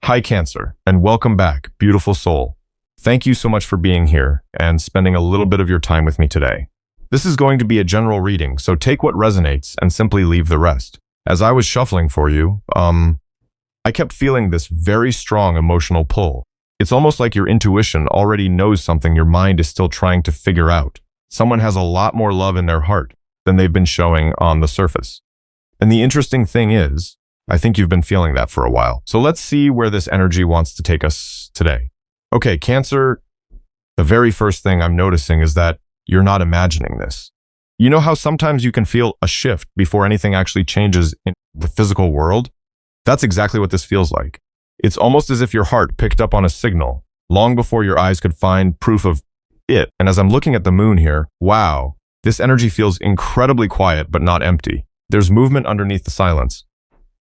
Hi, Cancer, and welcome back, beautiful soul. Thank you so much for being here and spending a little bit of your time with me today. This is going to be a general reading, so take what resonates and simply leave the rest. As I was shuffling for you, I kept feeling this very strong emotional pull. It's almost like your intuition already knows something your mind is still trying to figure out. Someone has a lot more love in their heart than they've been showing on the surface. And the interesting thing is, I think you've been feeling that for a while. So let's see where this energy wants to take us today. Okay, Cancer, the very first thing I'm noticing is that you're not imagining this. You know how sometimes you can feel a shift before anything actually changes in the physical world? That's exactly what this feels like. It's almost as if your heart picked up on a signal long before your eyes could find proof of it. And as I'm looking at the moon here, wow, this energy feels incredibly quiet but not empty. There's movement underneath the silence.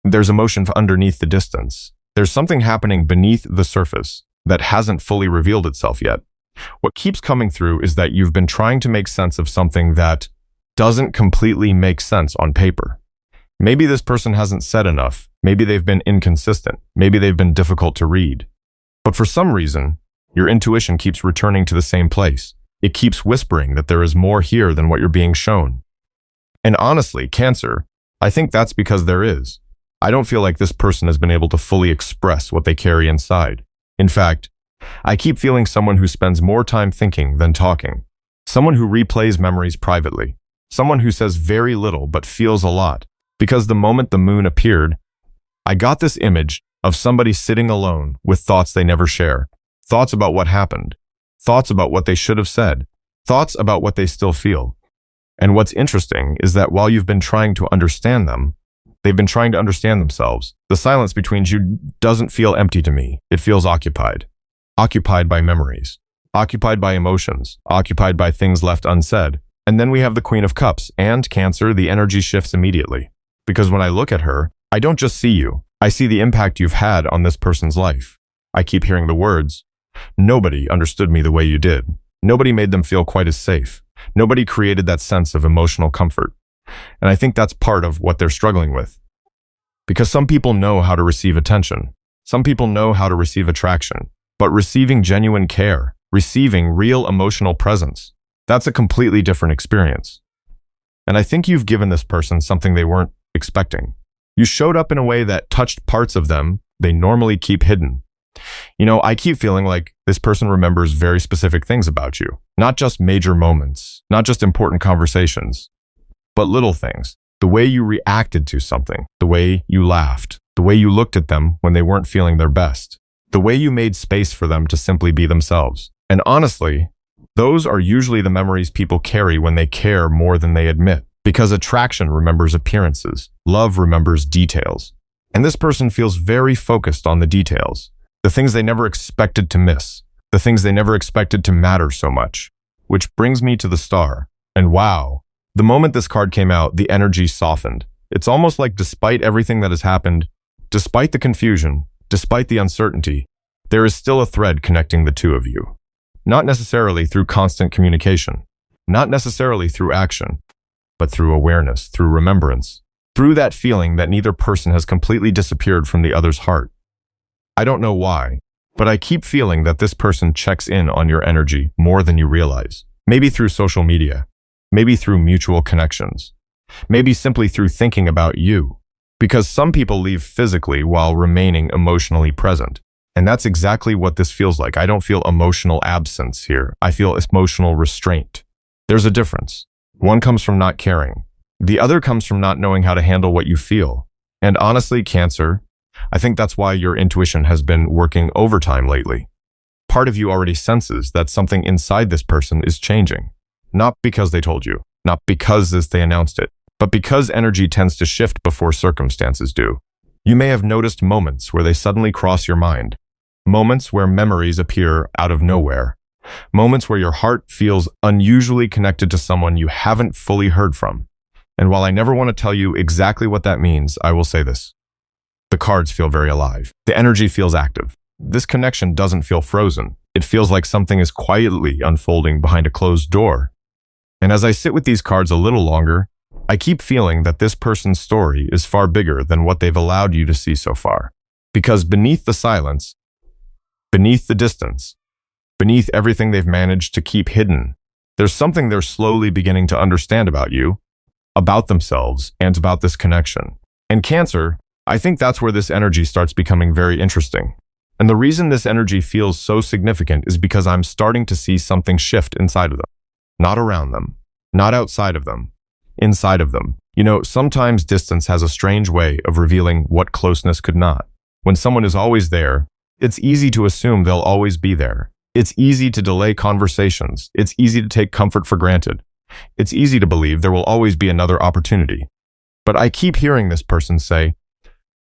There's emotion underneath the distance. There's something happening beneath the surface that hasn't fully revealed itself yet. What keeps coming through is that you've been trying to make sense of something that doesn't completely make sense on paper. Maybe this person hasn't said enough. Maybe they've been inconsistent. Maybe they've been difficult to read. But for some reason, your intuition keeps returning to the same place. It keeps whispering that there is more here than what you're being shown. And honestly, Cancer, I think that's because there is. I don't feel like this person has been able to fully express what they carry inside. In fact, I keep feeling someone who spends more time thinking than talking. Someone who replays memories privately. Someone who says very little but feels a lot. Because the moment the moon appeared, I got this image of somebody sitting alone with thoughts they never share. Thoughts about what happened. Thoughts about what they should have said. Thoughts about what they still feel. And what's interesting is that while you've been trying to understand them, they've been trying to understand themselves. The silence between you doesn't feel empty to me. It feels occupied. Occupied by memories. Occupied by emotions. Occupied by things left unsaid. And then we have the Queen of Cups and Cancer. The energy shifts immediately. Because when I look at her, I don't just see you. I see the impact you've had on this person's life. I keep hearing the words, "Nobody understood me the way you did. Nobody made them feel quite as safe. Nobody created that sense of emotional comfort." And I think that's part of what they're struggling with. Because some people know how to receive attention. Some people know how to receive attraction. But receiving genuine care, receiving real emotional presence, that's a completely different experience. And I think you've given this person something they weren't expecting. You showed up in a way that touched parts of them they normally keep hidden. You know, I keep feeling like this person remembers very specific things about you. Not just major moments, not just important conversations, but little things. The way you reacted to something, the way you laughed, the way you looked at them when they weren't feeling their best, the way you made space for them to simply be themselves. And honestly, those are usually the memories people carry when they care more than they admit. Because attraction remembers appearances, love remembers details. And this person feels very focused on the details, the things they never expected to miss, the things they never expected to matter so much. Which brings me to the Star. And wow, the moment this card came out, the energy softened. It's almost like despite everything that has happened, despite the confusion, despite the uncertainty, there is still a thread connecting the two of you. Not necessarily through constant communication, not necessarily through action, but through awareness, through remembrance, through that feeling that neither person has completely disappeared from the other's heart. I don't know why, but I keep feeling that this person checks in on your energy more than you realize. Maybe through social media, maybe through mutual connections, maybe simply through thinking about you. Because some people leave physically while remaining emotionally present. And that's exactly what this feels like. I don't feel emotional absence here. I feel emotional restraint. There's a difference. One comes from not caring. The other comes from not knowing how to handle what you feel. And honestly, Cancer, I think that's why your intuition has been working overtime lately. Part of you already senses that something inside this person is changing. Not because they told you, not because they announced it, but because energy tends to shift before circumstances do. You may have noticed moments where they suddenly cross your mind. Moments where memories appear out of nowhere. Moments where your heart feels unusually connected to someone you haven't fully heard from. And while I never want to tell you exactly what that means, I will say this. The cards feel very alive. The energy feels active. This connection doesn't feel frozen. It feels like something is quietly unfolding behind a closed door. And as I sit with these cards a little longer, I keep feeling that this person's story is far bigger than what they've allowed you to see so far. Because beneath the silence, beneath the distance, beneath everything they've managed to keep hidden, there's something they're slowly beginning to understand about you, about themselves, and about this connection. And Cancer, I think that's where this energy starts becoming very interesting. And the reason this energy feels so significant is because I'm starting to see something shift inside of them. Not around them, not outside of them, inside of them. You know, sometimes distance has a strange way of revealing what closeness could not. When someone is always there, it's easy to assume they'll always be there. It's easy to delay conversations. It's easy to take comfort for granted. It's easy to believe there will always be another opportunity. But I keep hearing this person say,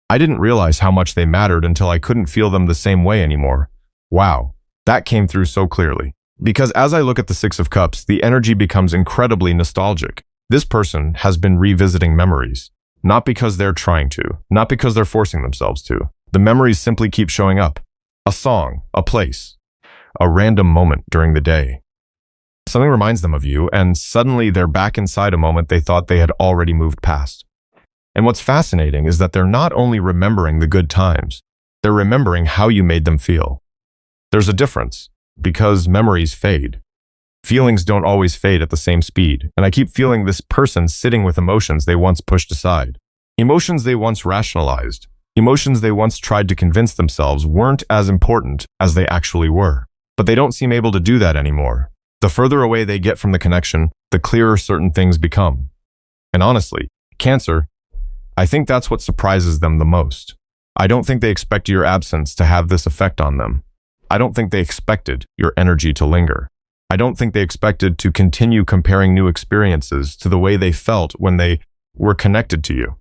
I didn't realize how much they mattered until I couldn't feel them the same way anymore. Wow, that came through so clearly. Because as I look at the Six of Cups, the energy becomes incredibly nostalgic. This person has been revisiting memories. Not because they're trying to, not because they're forcing themselves to. The memories simply keep showing up. A song, a place, a random moment during the day. Something reminds them of you, and suddenly they're back inside a moment they thought they had already moved past. And what's fascinating is that they're not only remembering the good times, they're remembering how you made them feel. There's a difference, because memories fade. Feelings don't always fade at the same speed, and I keep feeling this person sitting with emotions they once pushed aside. Emotions they once rationalized. Emotions they once tried to convince themselves weren't as important as they actually were. But they don't seem able to do that anymore. The further away they get from the connection, the clearer certain things become. And honestly, Cancer, I think that's what surprises them the most. I don't think they expect your absence to have this effect on them. I don't think they expected your energy to linger. I don't think they expected to continue comparing new experiences to the way they felt when they were connected to you.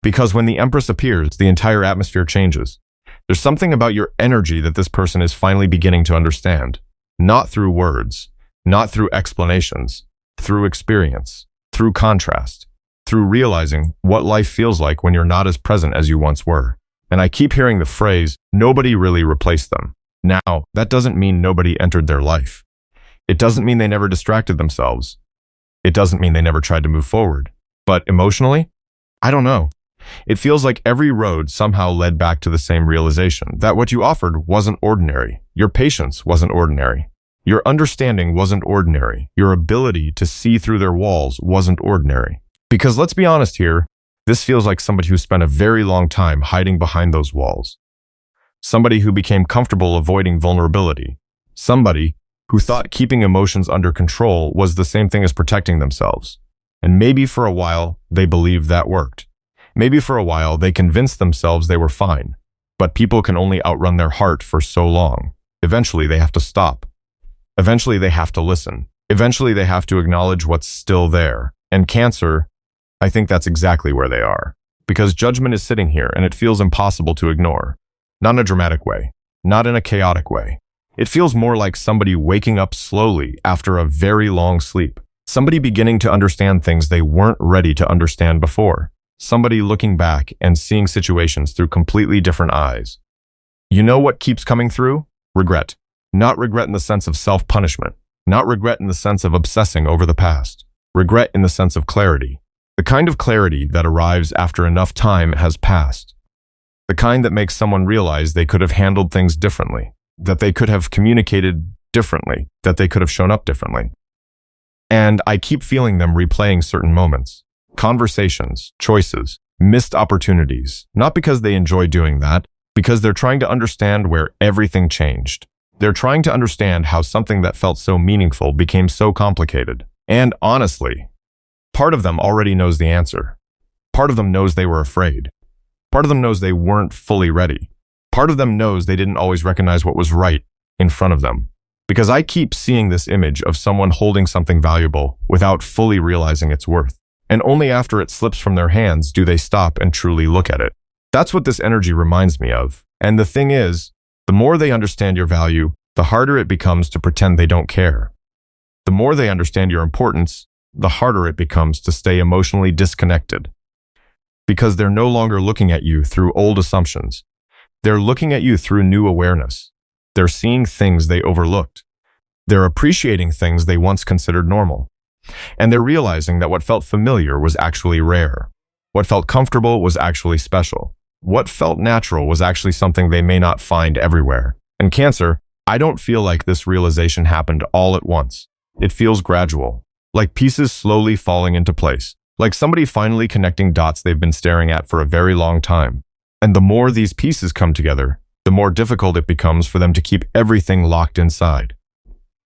Because when the Empress appears, the entire atmosphere changes. There's something about your energy that this person is finally beginning to understand. Not through words, not through explanations, through experience, through contrast, through realizing what life feels like when you're not as present as you once were. And I keep hearing the phrase, nobody really replaced them. Now, that doesn't mean nobody entered their life. It doesn't mean they never distracted themselves. It doesn't mean they never tried to move forward. But emotionally, I don't know. It feels like every road somehow led back to the same realization, that what you offered wasn't ordinary. Your patience wasn't ordinary. Your understanding wasn't ordinary. Your ability to see through their walls wasn't ordinary. Because let's be honest here, this feels like somebody who spent a very long time hiding behind those walls. Somebody who became comfortable avoiding vulnerability. Somebody who thought keeping emotions under control was the same thing as protecting themselves. And maybe for a while, they believed that worked. Maybe for a while, they convinced themselves they were fine. But people can only outrun their heart for so long. Eventually, they have to stop. Eventually, they have to listen. Eventually, they have to acknowledge what's still there. And Cancer, I think that's exactly where they are. Because judgment is sitting here, and it feels impossible to ignore. Not in a dramatic way. Not in a chaotic way. It feels more like somebody waking up slowly after a very long sleep. Somebody beginning to understand things they weren't ready to understand before. Somebody looking back and seeing situations through completely different eyes. You know what keeps coming through? Regret. Not regret in the sense of self-punishment. Not regret in the sense of obsessing over the past. Regret in the sense of clarity. The kind of clarity that arrives after enough time has passed. The kind that makes someone realize they could have handled things differently. That they could have communicated differently. That they could have shown up differently. And I keep feeling them replaying certain moments. Conversations, choices, missed opportunities, not because they enjoy doing that, because they're trying to understand where everything changed. They're trying to understand how something that felt so meaningful became so complicated. And honestly, part of them already knows the answer. Part of them knows they were afraid. Part of them knows they weren't fully ready. Part of them knows they didn't always recognize what was right in front of them. Because I keep seeing this image of someone holding something valuable without fully realizing its worth. And only after it slips from their hands do they stop and truly look at it. That's what this energy reminds me of. And the thing is, the more they understand your value, the harder it becomes to pretend they don't care. The more they understand your importance, the harder it becomes to stay emotionally disconnected. Because they're no longer looking at you through old assumptions. They're looking at you through new awareness. They're seeing things they overlooked. They're appreciating things they once considered normal. And they're realizing that what felt familiar was actually rare. What felt comfortable was actually special. What felt natural was actually something they may not find everywhere. In Cancer, I don't feel like this realization happened all at once. It feels gradual, like pieces slowly falling into place, like somebody finally connecting dots they've been staring at for a very long time. And the more these pieces come together, the more difficult it becomes for them to keep everything locked inside.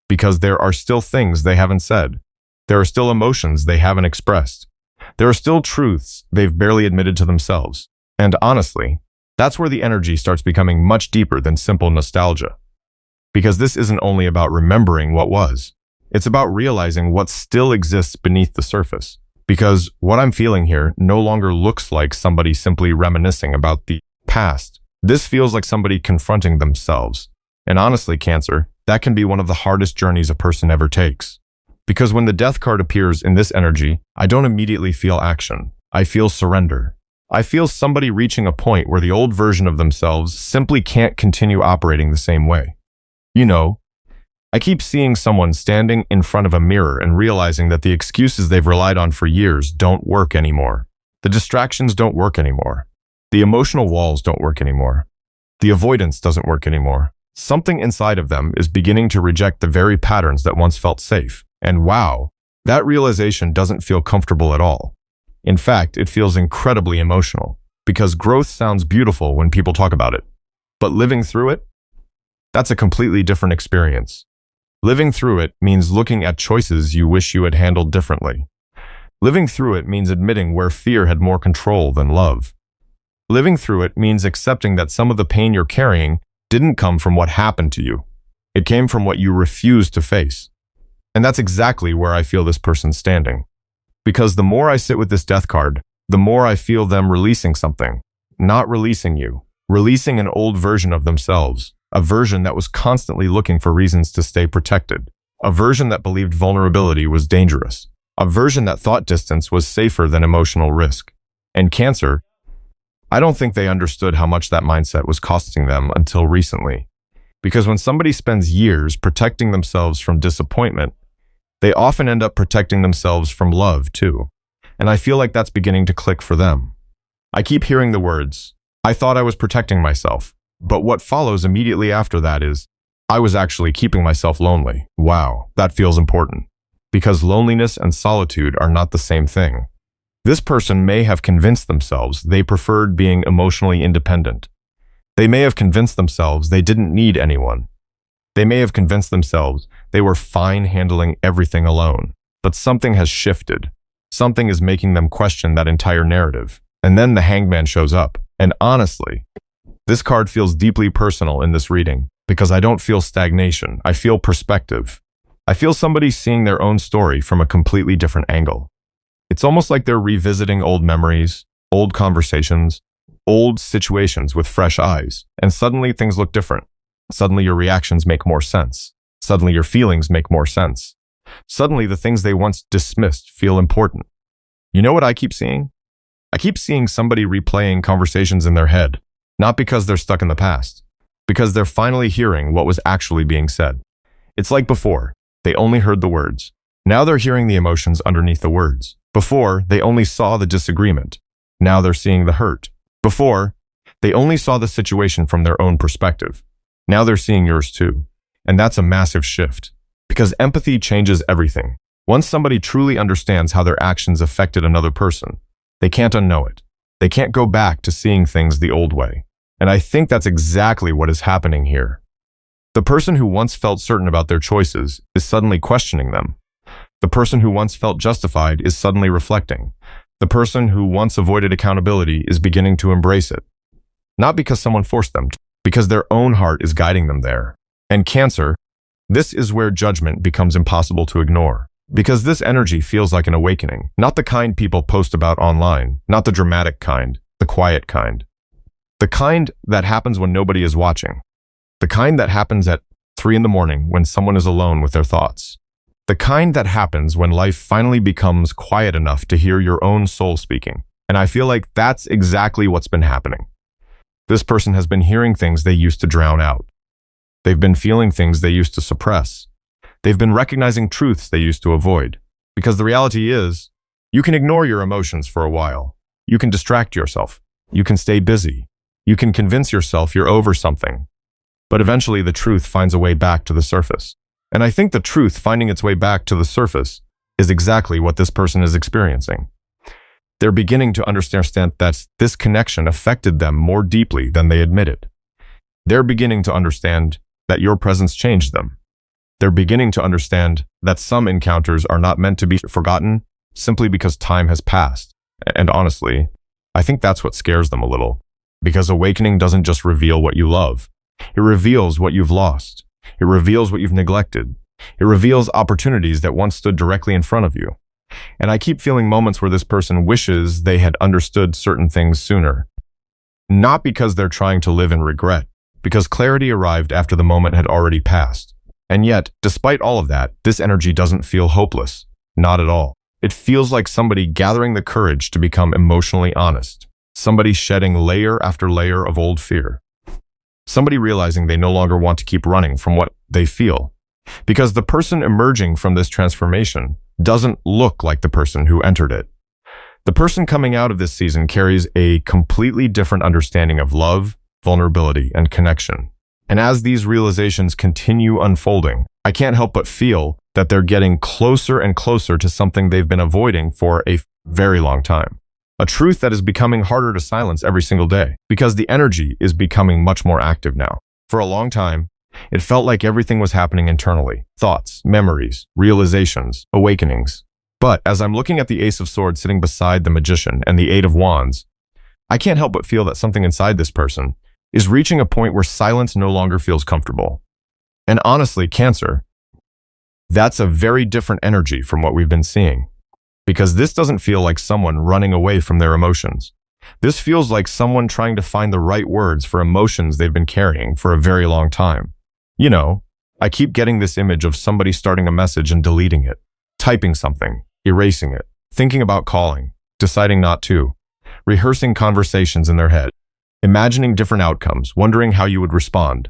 Because there are still things they haven't said. There are still emotions they haven't expressed. There are still truths they've barely admitted to themselves. And honestly, that's where the energy starts becoming much deeper than simple nostalgia. Because this isn't only about remembering what was. It's about realizing what still exists beneath the surface. Because what I'm feeling here no longer looks like somebody simply reminiscing about the past. This feels like somebody confronting themselves. And honestly, Cancer, that can be one of the hardest journeys a person ever takes. Because when the death card appears in this energy, I don't immediately feel action. I feel surrender. I feel somebody reaching a point where the old version of themselves simply can't continue operating the same way. You know, I keep seeing someone standing in front of a mirror and realizing that the excuses they've relied on for years don't work anymore. The distractions don't work anymore. The emotional walls don't work anymore. The avoidance doesn't work anymore. Something inside of them is beginning to reject the very patterns that once felt safe. And wow, that realization doesn't feel comfortable at all. In fact, it feels incredibly emotional, because growth sounds beautiful when people talk about it. But living through it? That's a completely different experience. Living through it means looking at choices you wish you had handled differently. Living through it means admitting where fear had more control than love. Living through it means accepting that some of the pain you're carrying didn't come from what happened to you. It came from what you refused to face. And that's exactly where I feel this person standing. Because the more I sit with this death card, the more I feel them releasing something. Not releasing you. Releasing an old version of themselves. A version that was constantly looking for reasons to stay protected. A version that believed vulnerability was dangerous. A version that thought distance was safer than emotional risk. And Cancer, I don't think they understood how much that mindset was costing them until recently. Because when somebody spends years protecting themselves from disappointment, they often end up protecting themselves from love too. And I feel like that's beginning to click for them. I keep hearing the words, I thought I was protecting myself. But what follows immediately after that is, I was actually keeping myself lonely. Wow, that feels important. Because loneliness and solitude are not the same thing. This person may have convinced themselves they preferred being emotionally independent. They may have convinced themselves they didn't need anyone. They may have convinced themselves they were fine handling everything alone. But something has shifted. Something is making them question that entire narrative. And then the Hangman shows up. And honestly, this card feels deeply personal in this reading because I don't feel stagnation. I feel perspective. I feel somebody seeing their own story from a completely different angle. It's almost like they're revisiting old memories, old conversations, old situations with fresh eyes. And suddenly things look different. Suddenly your reactions make more sense. Suddenly your feelings make more sense. Suddenly the things they once dismissed feel important. You know what I keep seeing? I keep seeing somebody replaying conversations in their head, not because they're stuck in the past, because they're finally hearing what was actually being said. It's like before, they only heard the words. Now they're hearing the emotions underneath the words. Before, they only saw the disagreement. Now they're seeing the hurt. Before, they only saw the situation from their own perspective. Now they're seeing yours too. And that's a massive shift. Because empathy changes everything. Once somebody truly understands how their actions affected another person, they can't unknow it. They can't go back to seeing things the old way. And I think that's exactly what is happening here. The person who once felt certain about their choices is suddenly questioning them. The person who once felt justified is suddenly reflecting. The person who once avoided accountability is beginning to embrace it. Not because someone forced them to, because their own heart is guiding them there. And Cancer, this is where judgment becomes impossible to ignore. Because this energy feels like an awakening, not the kind people post about online, not the dramatic kind, the quiet kind. The kind that happens when nobody is watching. The kind that happens at 3 in the morning when someone is alone with their thoughts. The kind that happens when life finally becomes quiet enough to hear your own soul speaking. And I feel like that's exactly what's been happening. This person has been hearing things they used to drown out. They've been feeling things they used to suppress. They've been recognizing truths they used to avoid. Because the reality is, you can ignore your emotions for a while. You can distract yourself. You can stay busy. You can convince yourself you're over something. But eventually the truth finds a way back to the surface. And I think the truth finding its way back to the surface is exactly what this person is experiencing. They're beginning to understand that this connection affected them more deeply than they admitted. They're beginning to understand that your presence changed them. They're beginning to understand that some encounters are not meant to be forgotten simply because time has passed. And honestly, I think that's what scares them a little. Because awakening doesn't just reveal what you love. It reveals what you've lost. It reveals what you've neglected. It reveals opportunities that once stood directly in front of you. And I keep feeling moments where this person wishes they had understood certain things sooner. Not because they're trying to live in regret, because clarity arrived after the moment had already passed. And yet, despite all of that, this energy doesn't feel hopeless. Not at all. It feels like somebody gathering the courage to become emotionally honest. Somebody shedding layer after layer of old fear. Somebody realizing they no longer want to keep running from what they feel. Because the person emerging from this transformation doesn't look like the person who entered it. The person coming out of this season carries a completely different understanding of love, vulnerability, and connection. And as these realizations continue unfolding, I can't help but feel that they're getting closer and closer to something they've been avoiding for a very long time. A truth that is becoming harder to silence every single day, because the energy is becoming much more active now. For a long time, it felt like everything was happening internally. Thoughts, memories, realizations, awakenings. But as I'm looking at the Ace of Swords sitting beside the Magician and the Eight of Wands, I can't help but feel that something inside this person is reaching a point where silence no longer feels comfortable. And honestly, Cancer, that's a very different energy from what we've been seeing. Because this doesn't feel like someone running away from their emotions. This feels like someone trying to find the right words for emotions they've been carrying for a very long time. You know, I keep getting this image of somebody starting a message and deleting it, typing something, erasing it, thinking about calling, deciding not to, rehearsing conversations in their head, imagining different outcomes, wondering how you would respond,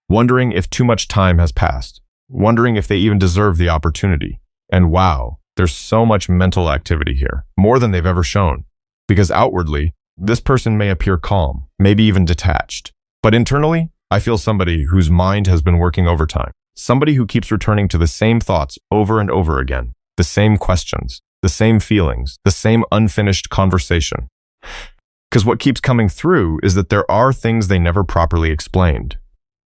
wondering if too much time has passed, wondering if they even deserve the opportunity. And wow, there's so much mental activity here, more than they've ever shown. Because outwardly, this person may appear calm, maybe even detached. But internally, I feel somebody whose mind has been working overtime. Somebody who keeps returning to the same thoughts over and over again, the same questions, the same feelings, the same unfinished conversation. Because what keeps coming through is that there are things they never properly explained.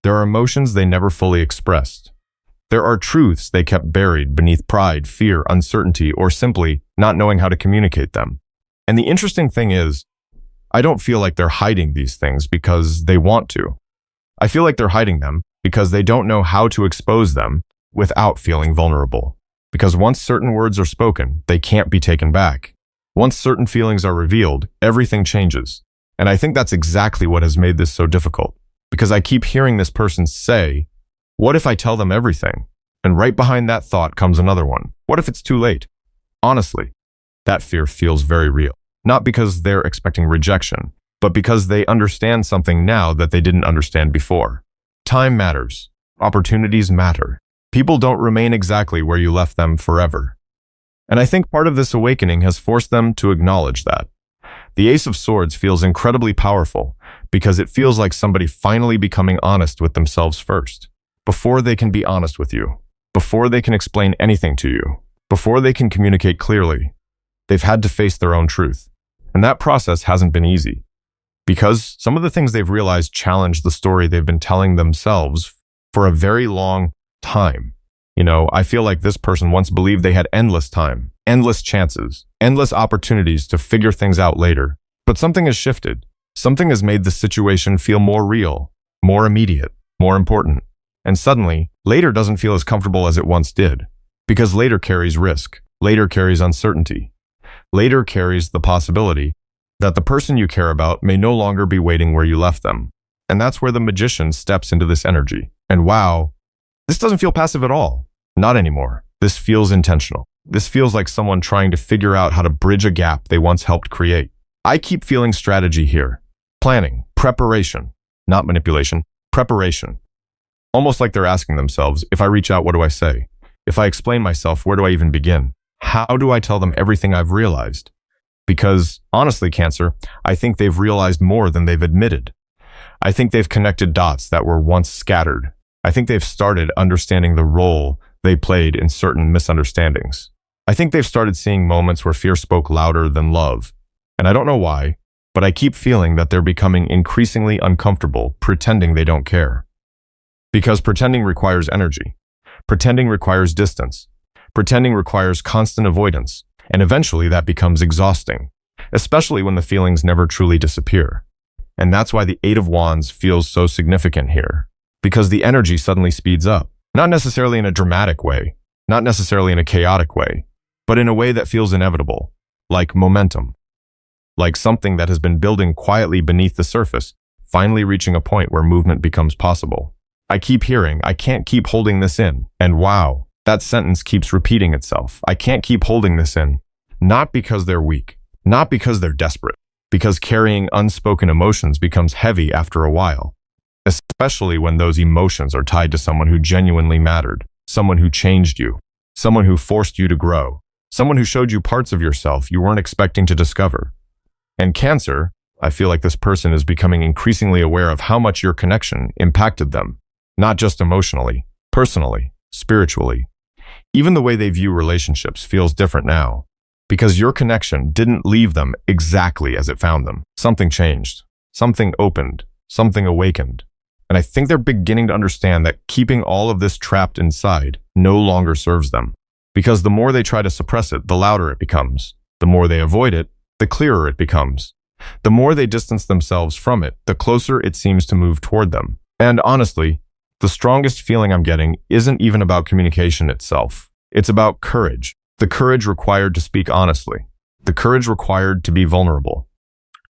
There are emotions they never fully expressed. There are truths they kept buried beneath pride, fear, uncertainty, or simply not knowing how to communicate them. And the interesting thing is, I don't feel like they're hiding these things because they want to. I feel like they're hiding them because they don't know how to expose them without feeling vulnerable. Because once certain words are spoken, they can't be taken back. Once certain feelings are revealed, everything changes. And I think that's exactly what has made this so difficult. Because I keep hearing this person say, what if I tell them everything? And right behind that thought comes another one. What if it's too late? Honestly, that fear feels very real. Not because they're expecting rejection, but because they understand something now that they didn't understand before. Time matters. Opportunities matter. People don't remain exactly where you left them forever. And I think part of this awakening has forced them to acknowledge that. The Ace of Swords feels incredibly powerful because it feels like somebody finally becoming honest with themselves first. Before they can be honest with you, before they can explain anything to you, before they can communicate clearly, they've had to face their own truth. And that process hasn't been easy. Because some of the things they've realized challenge the story they've been telling themselves for a very long time. You know, I feel like this person once believed they had endless time, endless chances, endless opportunities to figure things out later. But something has shifted. Something has made the situation feel more real, more immediate, more important. And suddenly, later doesn't feel as comfortable as it once did. Because later carries risk. Later carries uncertainty. Later carries the possibility that the person you care about may no longer be waiting where you left them. And that's where the Magician steps into this energy. And wow, this doesn't feel passive at all. Not anymore. This feels intentional. This feels like someone trying to figure out how to bridge a gap they once helped create. I keep feeling strategy here. Planning, preparation, not manipulation, preparation. Almost like they're asking themselves, if I reach out, what do I say? If I explain myself, where do I even begin? How do I tell them everything I've realized? Because, honestly, Cancer, I think they've realized more than they've admitted. I think they've connected dots that were once scattered. I think they've started understanding the role they played in certain misunderstandings. I think they've started seeing moments where fear spoke louder than love. And I don't know why, but I keep feeling that they're becoming increasingly uncomfortable pretending they don't care. Because pretending requires energy. Pretending requires distance. Pretending requires constant avoidance. And eventually that becomes exhausting, especially when the feelings never truly disappear. And that's why the Eight of Wands feels so significant here. Because the energy suddenly speeds up. Not necessarily in a dramatic way, not necessarily in a chaotic way, but in a way that feels inevitable, like momentum. Like something that has been building quietly beneath the surface, finally reaching a point where movement becomes possible. I keep hearing, I can't keep holding this in. And wow, that sentence keeps repeating itself. I can't keep holding this in. Not because they're weak, not because they're desperate, because carrying unspoken emotions becomes heavy after a while. Especially when those emotions are tied to someone who genuinely mattered, someone who changed you, someone who forced you to grow, someone who showed you parts of yourself you weren't expecting to discover. And Cancer, I feel like this person is becoming increasingly aware of how much your connection impacted them, not just emotionally, personally, spiritually. Even the way they view relationships feels different now, because your connection didn't leave them exactly as it found them. Something changed, something opened, something awakened. And I think they're beginning to understand that keeping all of this trapped inside no longer serves them. Because the more they try to suppress it, the louder it becomes. The more they avoid it, the clearer it becomes. The more they distance themselves from it, the closer it seems to move toward them. And honestly, the strongest feeling I'm getting isn't even about communication itself. It's about courage. The courage required to speak honestly. The courage required to be vulnerable.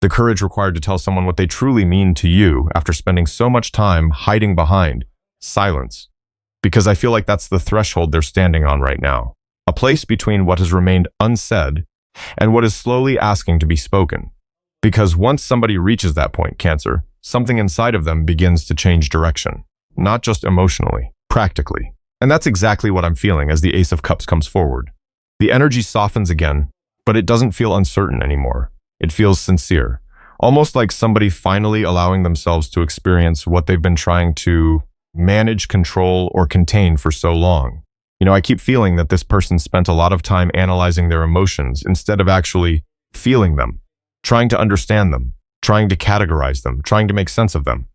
The courage required to tell someone what they truly mean to you after spending so much time hiding behind silence. Because I feel like that's the threshold they're standing on right now. A place between what has remained unsaid and what is slowly asking to be spoken. Because once somebody reaches that point, Cancer, something inside of them begins to change direction. Not just emotionally, practically. And that's exactly what I'm feeling as the Ace of Cups comes forward. The energy softens again, but it doesn't feel uncertain anymore. It feels sincere, almost like somebody finally allowing themselves to experience what they've been trying to manage, control, or contain for so long. I keep feeling that this person spent a lot of time analyzing their emotions instead of actually feeling them, trying to understand them, trying to categorize them, trying to make sense of them.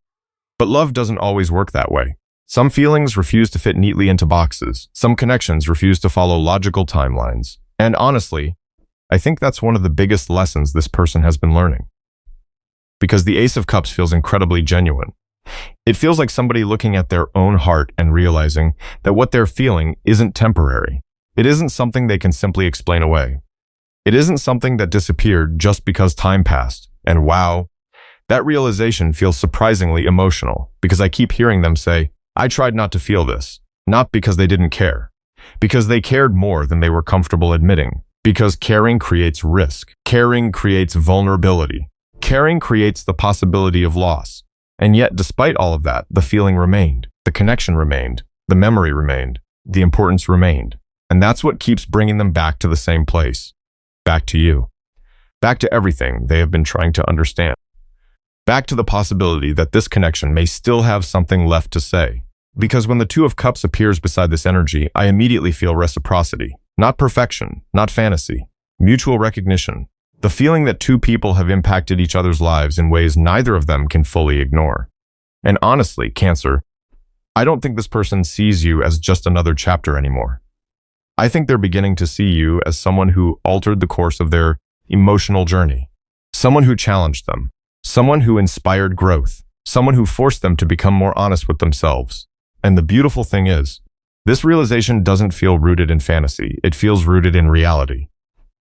But love doesn't always work that way. Some feelings refuse to fit neatly into boxes. Some connections refuse to follow logical timelines. And honestly, I think that's one of the biggest lessons this person has been learning. Because the Ace of Cups feels incredibly genuine. It feels like somebody looking at their own heart and realizing that what they're feeling isn't temporary. It isn't something they can simply explain away. It isn't something that disappeared just because time passed. And wow, that realization feels surprisingly emotional because I keep hearing them say, I tried not to feel this, not because they didn't care, because they cared more than they were comfortable admitting. Because caring creates risk. Caring creates vulnerability. Caring creates the possibility of loss. And yet, despite all of that, the feeling remained. The connection remained. The memory remained. The importance remained. And that's what keeps bringing them back to the same place. Back to you. Back to everything they have been trying to understand. Back to the possibility that this connection may still have something left to say. Because when the Two of Cups appears beside this energy, I immediately feel reciprocity. Not perfection, not fantasy. Mutual recognition. The feeling that two people have impacted each other's lives in ways neither of them can fully ignore. And honestly, Cancer, I don't think this person sees you as just another chapter anymore. I think they're beginning to see you as someone who altered the course of their emotional journey. Someone who challenged them. Someone who inspired growth. Someone who forced them to become more honest with themselves. And the beautiful thing is, this realization doesn't feel rooted in fantasy. It feels rooted in reality.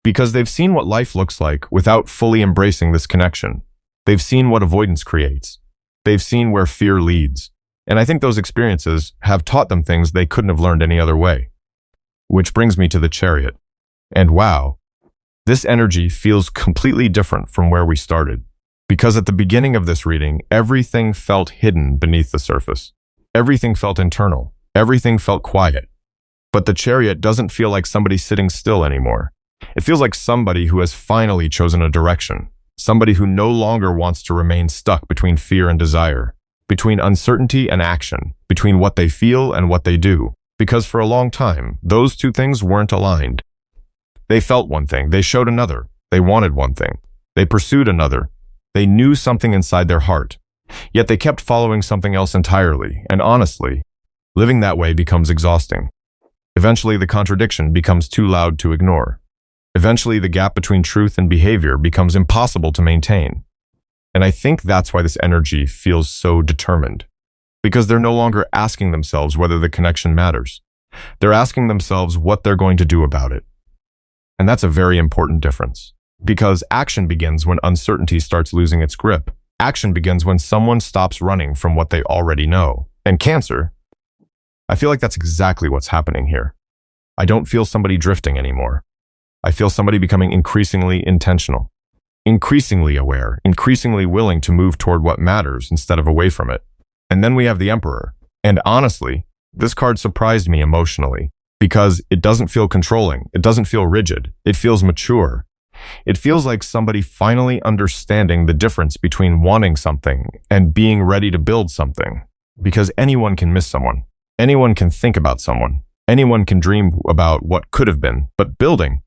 Because they've seen what life looks like without fully embracing this connection. They've seen what avoidance creates. They've seen where fear leads. And I think those experiences have taught them things they couldn't have learned any other way. Which brings me to the Chariot. And wow, this energy feels completely different from where we started. Because at the beginning of this reading, everything felt hidden beneath the surface. Everything felt internal. Everything felt quiet. But the Chariot doesn't feel like somebody sitting still anymore. It feels like somebody who has finally chosen a direction, somebody who no longer wants to remain stuck between fear and desire, between uncertainty and action, between what they feel and what they do. Because for a long time, those two things weren't aligned. They felt one thing, they showed another, they wanted one thing, they pursued another, they knew something inside their heart, yet they kept following something else entirely, and honestly, living that way becomes exhausting. Eventually, the contradiction becomes too loud to ignore. Eventually, the gap between truth and behavior becomes impossible to maintain. And I think that's why this energy feels so determined. Because they're no longer asking themselves whether the connection matters. They're asking themselves what they're going to do about it. And that's a very important difference. Because action begins when uncertainty starts losing its grip. Action begins when someone stops running from what they already know. And Cancer, I feel like that's exactly what's happening here. I don't feel somebody drifting anymore. I feel somebody becoming increasingly intentional, increasingly aware, increasingly willing to move toward what matters instead of away from it. And then we have the Emperor. And honestly, this card surprised me emotionally because it doesn't feel controlling. It doesn't feel rigid. It feels mature. It feels like somebody finally understanding the difference between wanting something and being ready to build something. Because anyone can miss someone. Anyone can think about someone. Anyone can dream about what could have been. But building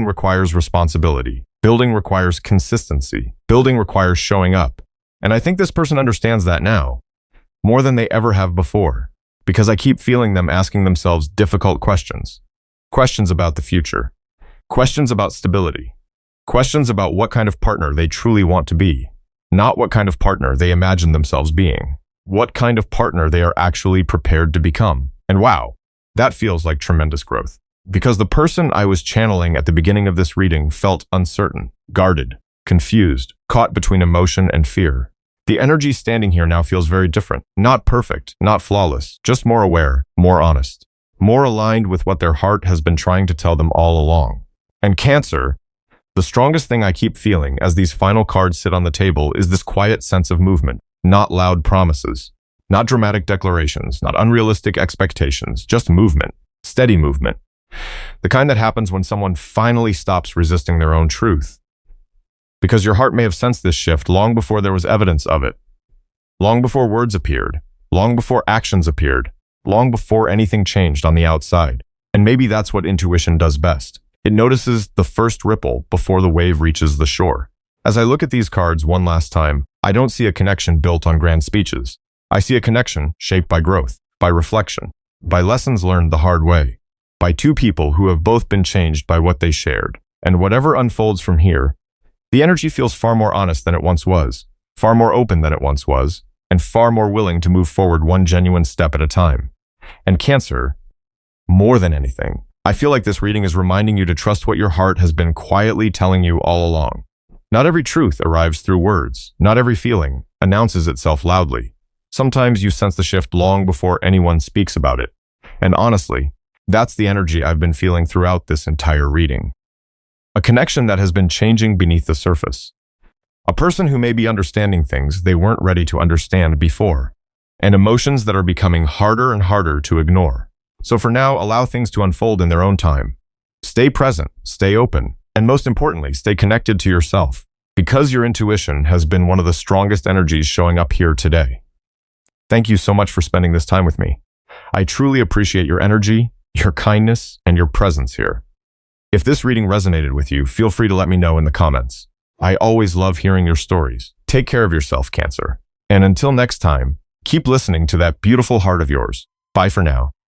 requires responsibility. Building requires consistency. Building requires showing up. And I think this person understands that now, more than they ever have before, because I keep feeling them asking themselves difficult questions. Questions about the future. Questions about stability. Questions about what kind of partner they truly want to be, not what kind of partner they imagine themselves being. What kind of partner they are actually prepared to become. And wow, that feels like tremendous growth. Because the person I was channeling at the beginning of this reading felt uncertain, guarded, confused, caught between emotion and fear. The energy standing here now feels very different. Not perfect, not flawless, just more aware, more honest, more aligned with what their heart has been trying to tell them all along. And Cancer, the strongest thing I keep feeling as these final cards sit on the table is this quiet sense of movement, not loud promises, not dramatic declarations, not unrealistic expectations, just movement, steady movement. The kind that happens when someone finally stops resisting their own truth. Because your heart may have sensed this shift long before there was evidence of it, long before words appeared, long before actions appeared, long before anything changed on the outside. And maybe that's what intuition does best. It notices the first ripple before the wave reaches the shore. As I look at these cards one last time, I don't see a connection built on grand speeches. I see a connection shaped by growth, by reflection, by lessons learned the hard way, by two people who have both been changed by what they shared. And whatever unfolds from here, the energy feels far more honest than it once was, far more open than it once was, and far more willing to move forward one genuine step at a time. And Cancer, more than anything, I feel like this reading is reminding you to trust what your heart has been quietly telling you all along. Not every truth arrives through words. Not every feeling announces itself loudly. Sometimes you sense the shift long before anyone speaks about it. And honestly, that's the energy I've been feeling throughout this entire reading. A connection that has been changing beneath the surface. A person who may be understanding things they weren't ready to understand before. And emotions that are becoming harder and harder to ignore. So for now, allow things to unfold in their own time. Stay present, stay open, and most importantly, stay connected to yourself, because your intuition has been one of the strongest energies showing up here today. Thank you so much for spending this time with me. I truly appreciate your energy, your kindness, and your presence here. If this reading resonated with you, feel free to let me know in the comments. I always love hearing your stories. Take care of yourself, Cancer. And until next time, keep listening to that beautiful heart of yours. Bye for now.